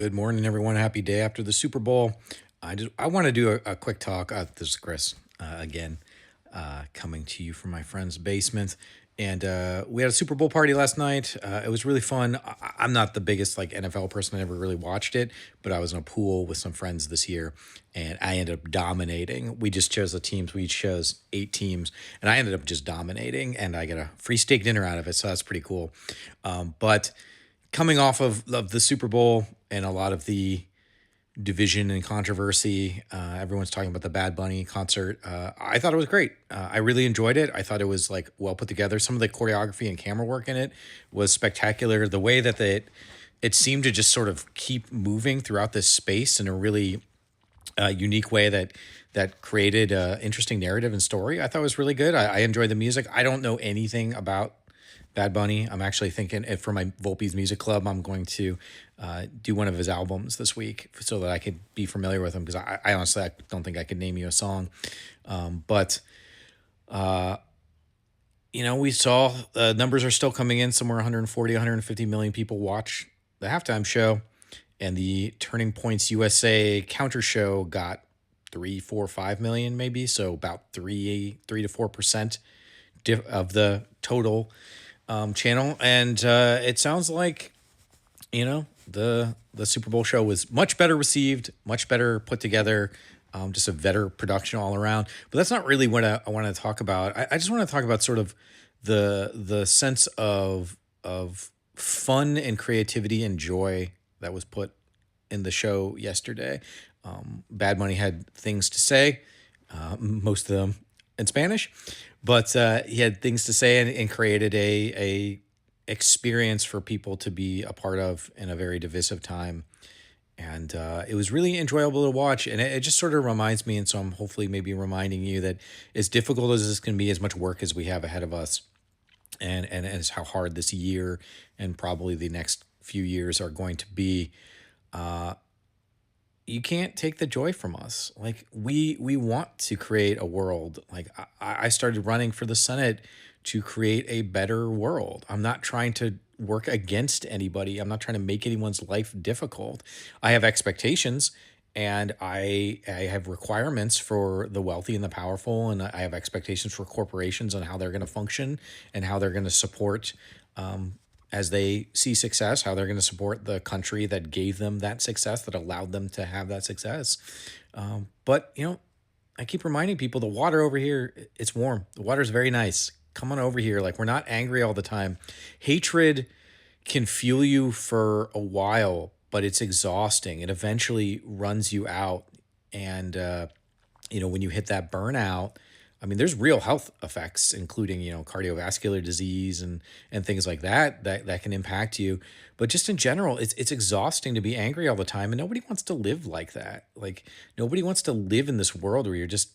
Good morning, everyone. Happy day after the Super Bowl. I want to do a quick talk. This is Chris again, coming to you from my friend's basement, and we had a Super Bowl party last night. It was really fun. I'm not the biggest like NFL person. I never really watched it, but I was in a pool with some friends this year, and I ended up dominating. We just chose the teams. We chose 8 teams, and I ended up just dominating, and I got a free steak dinner out of it. So that's pretty cool. But coming off of the Super Bowl and a lot of the division and controversy, everyone's talking about the Bad Bunny concert. I thought it was great. I really enjoyed it. I thought it was like well put together. Some of the choreography and camera work in it was spectacular. The way that it seemed to just sort of keep moving throughout this space in a really unique way that created an interesting narrative and story. I thought was really good. I enjoyed the music. I don't know anything about Bad Bunny. I'm actually thinking for my Volpe's Music Club, I'm going to do one of his albums this week so that I could be familiar with him because I honestly I don't think I could name you a song. But we saw numbers are still coming in somewhere 140, 150 million people watch the halftime show, and the Turning Points USA counter show got 3, 4, 5 million maybe, so about 3 to 4% of the total channel, and it sounds like the Super Bowl show was much better received, much better put together, just a better production all around. But that's not really what I want to talk about. I just want to talk about sort of the sense of fun and creativity and joy that was put in the show yesterday. Bad Money had things to say, most of them in Spanish, but he had things to say and created a experience for people to be a part of in a very divisive time. And it was really enjoyable to watch. And it just sort of reminds me, and so I'm hopefully maybe reminding you that as difficult as this can be, as much work as we have ahead of us, and as how hard this year and probably the next few years are going to be, you can't take the joy from us. Like we want to create a world. Like I started running for the Senate to create a better world. I'm not trying to work against anybody. I'm not trying to make anyone's life difficult. I have expectations, and I have requirements for the wealthy and the powerful, and I have expectations for corporations on how they're going to function and how they're going to support as they see success, how they're going to support the country that gave them that success, that allowed them to have that success. But I keep reminding people the water over here, it's warm. The water's very nice. Come on over here. Like, we're not angry all the time. Hatred can fuel you for a while, but it's exhausting. It eventually runs you out. And, when you hit that burnout, I mean, there's real health effects, including, cardiovascular disease and things like that can impact you. But just in general, it's exhausting to be angry all the time, and nobody wants to live like that. Like, nobody wants to live in this world where you're just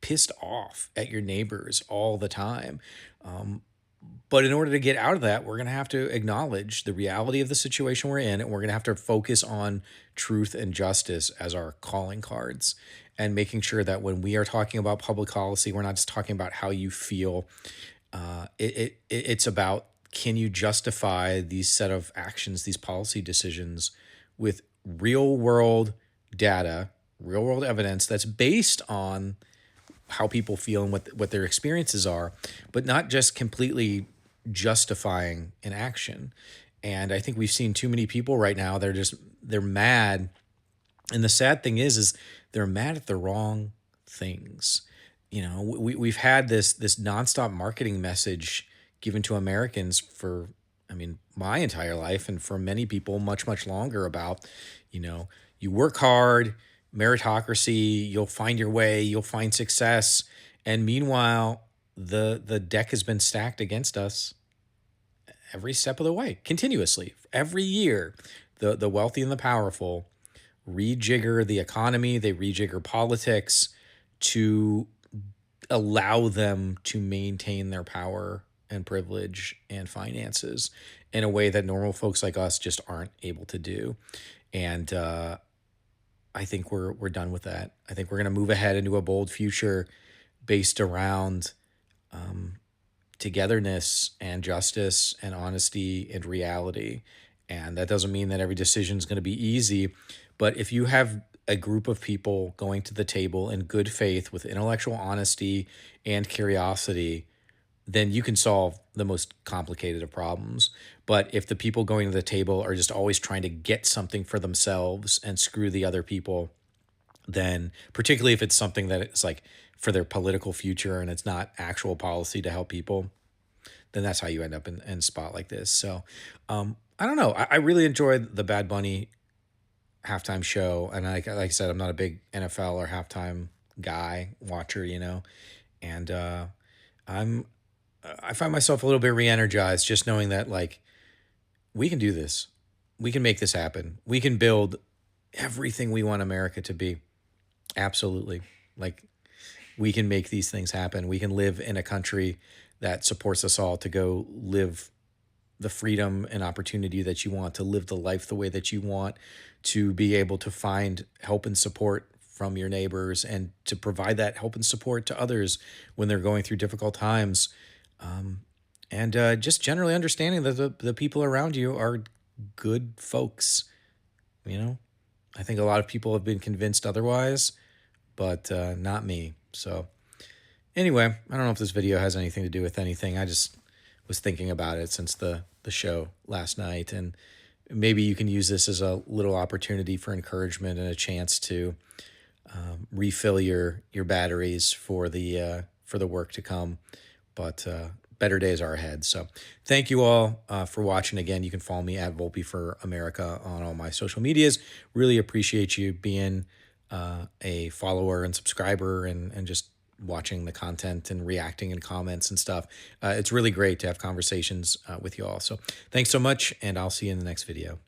pissed off at your neighbors all the time. But in order to get out of that, we're going to have to acknowledge the reality of the situation we're in, and we're going to have to focus on truth and justice as our calling cards, and making sure that when we are talking about public policy, we're not just talking about how you feel. It's about, can you justify these set of actions, these policy decisions, with real world data, real world evidence that's based on how people feel and what their experiences are, but not just completely justifying an action. And I think we've seen too many people right now. They're mad, and the sad thing is they're mad at the wrong things. We've had this nonstop marketing message given to Americans for, I mean, my entire life, and for many people much longer, about, you work hard, meritocracy, you'll find your way, you'll find success. And meanwhile, the deck has been stacked against us every step of the way, continuously. Every year, the wealthy and the powerful rejigger the economy, they rejigger politics to allow them to maintain their power and privilege and finances in a way that normal folks like us just aren't able to do. And I think we're done with that. I think we're going to move ahead into a bold future based around togetherness and justice and honesty and reality. And that doesn't mean that every decision is going to be easy. But if you have a group of people going to the table in good faith with intellectual honesty and curiosity, then you can solve the most complicated of problems. But if the people going to the table are just always trying to get something for themselves and screw the other people, then particularly if it's something that it's like for their political future and it's not actual policy to help people, then that's how you end up in a spot like this. So I don't know. I really enjoyed the Bad Bunny halftime show. And like I said, I'm not a big NFL or halftime guy watcher, and I'm I find myself a little bit re-energized just knowing that like we can do this. We can make this happen. We can build everything we want America to be. Absolutely. Like we can make these things happen. We can live in a country that supports us all to go live the freedom and opportunity that you want, to live the life the way that you want, to be able to find help and support from your neighbors and to provide that help and support to others when they're going through difficult times. And just generally understanding that the people around you are good folks. You know, I think a lot of people have been convinced otherwise, but not me. So anyway, I don't know if this video has anything to do with anything. I just was thinking about it since the show last night, and maybe you can use this as a little opportunity for encouragement and a chance to refill your batteries for the work to come. But better days are ahead. So thank you all for watching. Again, you can follow me at Volpe for America on all my social medias. Really appreciate you being a follower and subscriber and just watching the content and reacting in comments and stuff. It's really great to have conversations with you all. So thanks so much, and I'll see you in the next video.